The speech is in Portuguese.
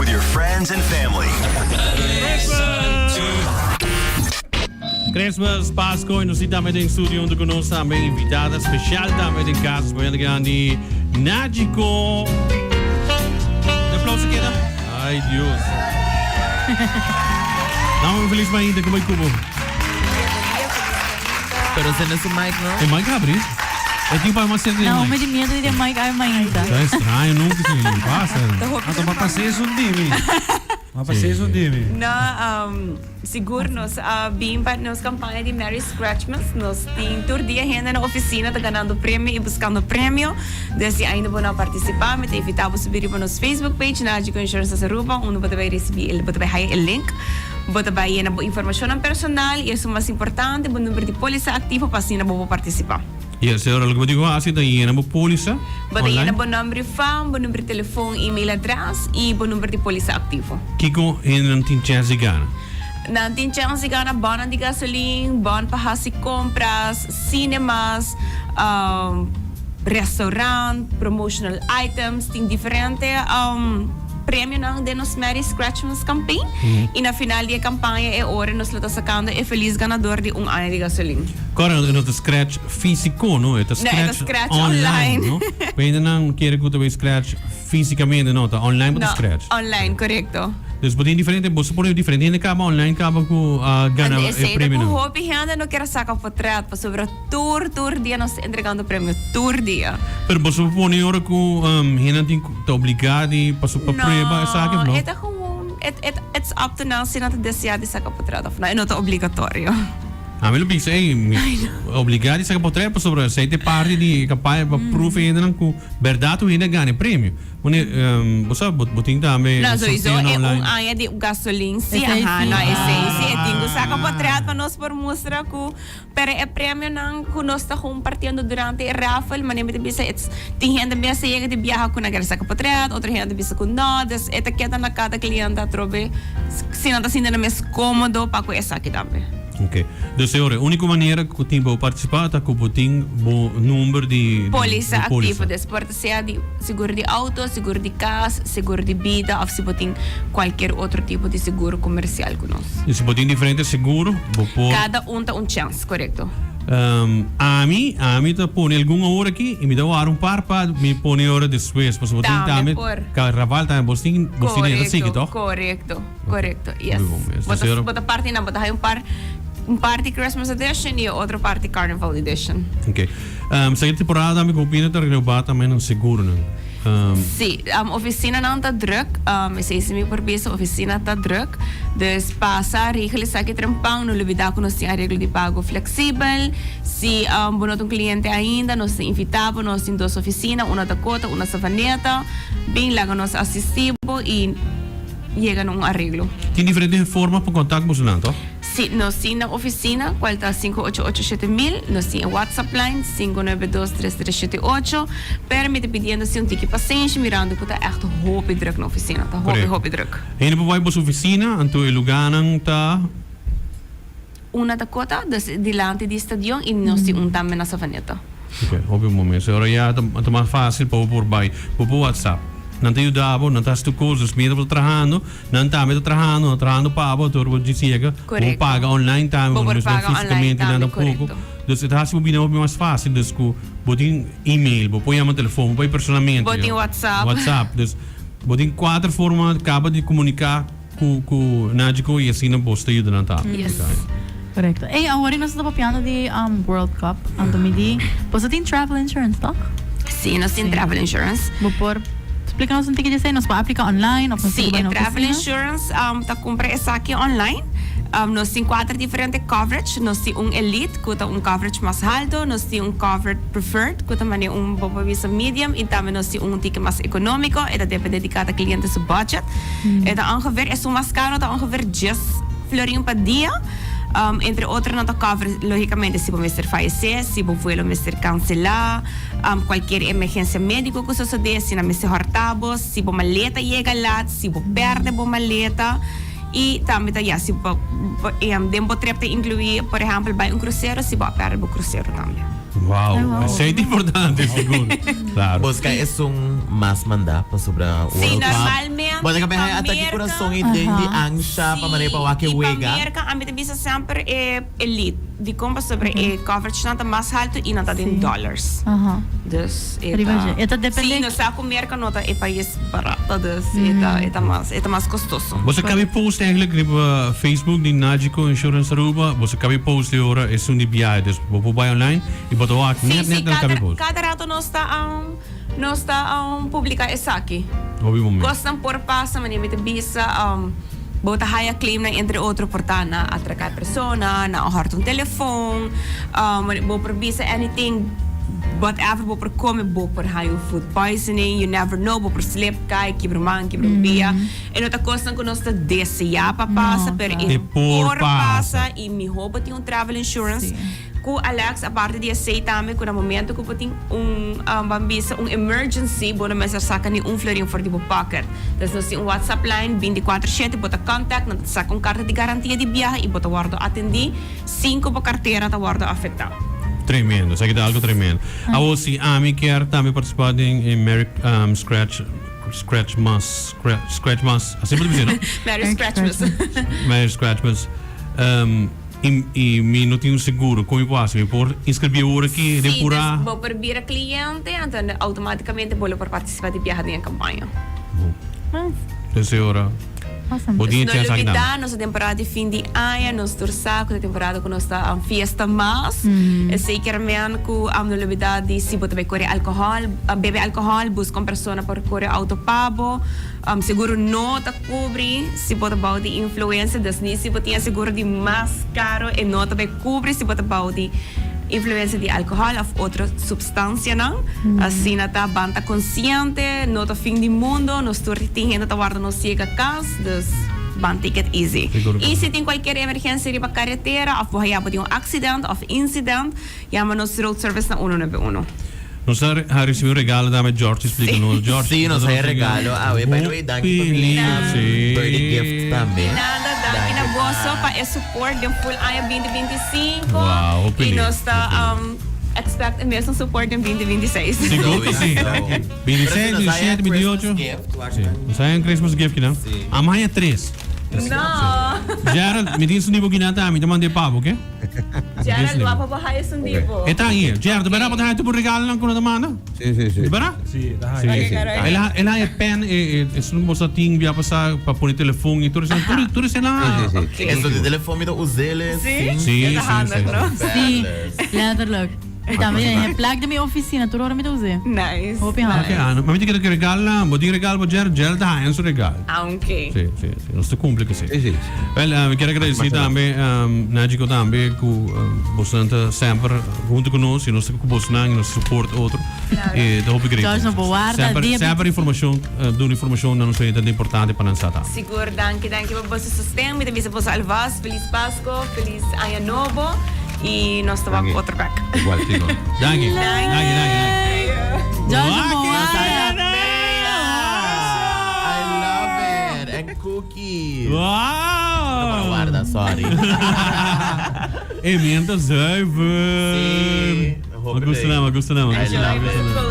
with your friends and family. Christmas, Pasko, en usted también en estudio junto con nosotros también invitada especial también en casa. Voy a llegar de Nagico. De aplauso queda. Ay, Dios. Estamos feliz mañana como el cubo. Pero se no su mic, ¿no? El mic abre. É tipo uma cena de Não, mic. mas de medo de mic ai mainda. É estranho, nunca se passa. Então vai passar isso um dia. Vai passar isso um dia. Na seguro nós bimba nos campanha de Merry Scratchmas nós tem todo dia renda na oficina tá ganhando prêmio e buscando prêmio desde ainda vão participar me evitar você subir para nosso Facebook page na Nagico Insurance Aruba onde você vai receber você vai receber o link você vai ir na informação personal e isso mais importante o número de polícia ativo para assim você participar. E a senhora que eu digo assim daí é na polícia. Você ir na bom número de phone, bom número de telefone, e-mail address e bom número de polícia ativo. Kiko não tem chance de ganhar. Não tem chance de ganhar bon de gasolina, bon para fazer compras, cinemas, restaurante, promotional items, tem diferente prêmio de nos Merry Scratchmas campaign. E na final da campanha é hora nós estamos sacando o feliz ganador de ano de gasolina. Agora não é scratch físico, não é scratch online, não? Ainda não quer que você scratch fisicamente, não, tá online para scratch. Online, correto. Dus pode diferente, você pode diferente, ainda acaba online, acaba com ganhar o prêmio. O hobby ainda não quer sacar portrait, para sobre tour dia nós entregando prêmio tour dia. Pero você pode hora com ainda tem que obrigado e passar para prova, essa aqui não. É gewoon, it's up to now se não te desejar de sacar portrait of não, é não obrigatório. A mim pensa obrigado a sacar portrait para sobre sete parte de campanha para prova ainda não com verdade ou ainda ganha prêmio. Você botin também. Não, isso é ano de gasolina, sim, na essência. É tingo saca portrait para nós por mostrar que pero é prêmio não que nós está compartilhando durante o raffle, mas nem me bisa tem gente que chega de viajar com naquele saca portrait, outra gente bisa com não, des etiqueta na cada cliente a trobe, se não está sendo mais cômodo para com essa aqui também. Ok. Dus a única maneira que tem para participar é que você tem o número de polícia ativo, desporto seja de seguro de auto, seguro de casa, seguro de vida, ou se você tem qualquer outro tipo de seguro comercial conosco. E se você tem diferentes seguros, cada tem chance, correto? A mim tá põe alguma hora aqui e me dá um par para me põe hora depois, porque você tem também carnaval também você tem assim, então? Correto. Yes. Você parte não, você tem um party Christmas edition e outra party Carnival edition. Ok. Sa temporada me opina tá renovar também um seguro, não? Sim, a oficina não está druk. Sei me por vez a oficina está druk. Dus passa regras aqui trampang no lubida que nós temos a regra de pago flexível. Se bonito um cliente ainda nós invitamos nós temos duas oficinas, uma da Cota, uma Savaneta. Bem lá nós assistimos e chega num arreglo. Tem diferentes formas para contato com você, não? Sim, nós temos na oficina, qual está 5887000, nós temos a WhatsApp line 5923378, permite pedindo-se ticket paciente, mirando que está echt hoop druk na oficina, está hoop druk. E depois vai para a oficina, então o lugar não está... Uma da Cota, delante do estadião, e nós temos também na Savaneta. Ok, óbvio momento. Agora já está mais fácil para por baixo, por WhatsApp. Não tem ajudado, não está as coisas, mesmo trabalhando, não está trabalhando para o turbo de chega, ou paga online também, ou fisicamente não pouco. Então, está assim bem mais fácil, então, botem e-mail, botem o telefone, botem personalmente, botem WhatsApp. Então, botem 4 formas, acaba de comunicar com Nagico e assim não posso ajudar não tá. Yes. Correcto. E agora nós estamos falando de World Cup, Antomidi. Você tem travel insurance, tá? Sim, nós temos travel insurance. Por explica-nos que dizer, nós podemos aplicar online ou sim, travel insurance, tá compra essa aqui online. Nós temos 4 diferentes coverage. Nós temos elite, que é coverage mais alto. Nós temos coverage preferred, que também é visa medium. E também nós temos ticket mais econômico. E depende de cada cliente seu budget. E ongeveer, é mais caro, é ongeveer 10 florin per dia. Entre outros, não está cover, logicamente, se você falecer, se você cancelar, qualquer emergência médica que suceder, se não se hortabo, se a maleta chega lá, se você perde a maleta. E também, se você trip incluir, por exemplo, vai cruzeiro, se você perde o cruzeiro também. Uau, isso é importante, seguro. Claro. Busca é mais mandar para sobre o sim, normalmente cliente. Bota ka may atake Amerika. coração e tem de ansha pa manay pa wake wega. Amerika, a mim bisa sempre elite. De compra sobre coverage nata mais alto e nata em dollars. Aham. Dus, Arriba, ito depende- Sim, no saco Amerika nota é país barato. Dus, é mais custoso. Você acaba post eigenlijk op Facebook die Nagico Insurance Aruba. Você acaba post de hora é um de viagens. Você vai online e você vai net na acaba post. Cada rato nós está publicar essa aqui. Hobby momento. Gostam por passa, mas nem bisa bota haya claim na entre outro porta na atracar persona, na ahart um telefone, bo por bisa anything whatever bo por come bo por haya food poisoning, you never know bo por slip kai, kibruman, kibrubia. E nota costam que nós está desejar para passa, No, pero claro. E por passa e mi hope tem travel insurance. Sim. Ku Alex, a parte de aceitame, ku na momento ko puting bambisa, emergency, bo na mesa saka ni florin for di bo pocket. Dus no si WhatsApp line, 24/7, bota contact, na saka carta de garantia de viaje, e bota guardo atendi, 5 po carteira ta guardo afetado. Tremendo, sai que dá algo tremendo. A você, a mim quer também participar em Scratch Mas, assim pode dizer, não? Mary Scratchmas. Mas Scratch Mas, e me não tinha um seguro, como eu posso? Eu por inscrever hora aqui, Sim, depurar. bo per vir a cliente, então automaticamente bolo por participar de viaje em campanha. Dessa hora, Awesome. Bodinha Não tinha saque olvidar, nossa temporada de fim de ano, nós torçamos a temporada que nós está a fiesta mais. É seguramente que não olvidar de se você vai correr álcool, beber álcool, buscar uma pessoa para correr autopabo. Seguro não está cobre, se você vai de influência, se você tem seguro de mais caro e não vai cobrir, se você vai de influência de álcool ou outra substância, não? Assim, está banda consciente, não está fim do mundo, nós estamos tendo guarda não chega casa, dus ban take it easy. Seguro. E se tem qualquer emergência de carretera, ou você tem um acidente ou incident, chama nos road service na 191. Nós recebemos um regalo da George, explica-nos. George, Sim, nos hay regalo. By the way, thank you for me. Birthday gift também. Nada, daqui na gozo para support do full ano 2025. Uau, e nós está expect mesmo support em 2026. Seguro que sim. 26, 27, 28. Nós temos um Christmas gift aqui, não? Amanhã é 3. Não! Gerald, me diz o nível que não está, me manda pavo, ok? Gerald, wapa ba hayos ang dibo? Está aí, Gerald, verá para dar tu regalo lang kung namana? Sì. Verá? Sì, dai. Sim. caray. Ela é pen, isso não posso ting via passar para pôr telefone e tudo isso lá. Eso de telefone do uzele. Sim? Sim, Natahanap, sim, no? Sim, letterlijk. Também é plug da minha oficina, tu hora me usei. Nice. Hope you Ok, have. mas me diga que regalo lá, vou dizer regalo para Gerald dá em seu regalo. Okay. Sim, não se complica assim. Sì. Well, eu quero agradecer também, Nádico também, que você está sempre junto conosco, e nós estamos com você, e nós suporta outro. E da hope Jorge, não vou guardar, sempre informação, dando informação na nossa vida importante para nós estar. Siguro, danke po sa sustain. May tabi sa po sa Alvas. Feliz Pasko. Feliz Año Novo. E nós estamos Danke. outro back. Igual, dico. Danke. Jorge, não vou guardar. I love it. And cookies. Wow! Guarda, sorry. Emenda zuiver. Sim. Magusto na. I love it.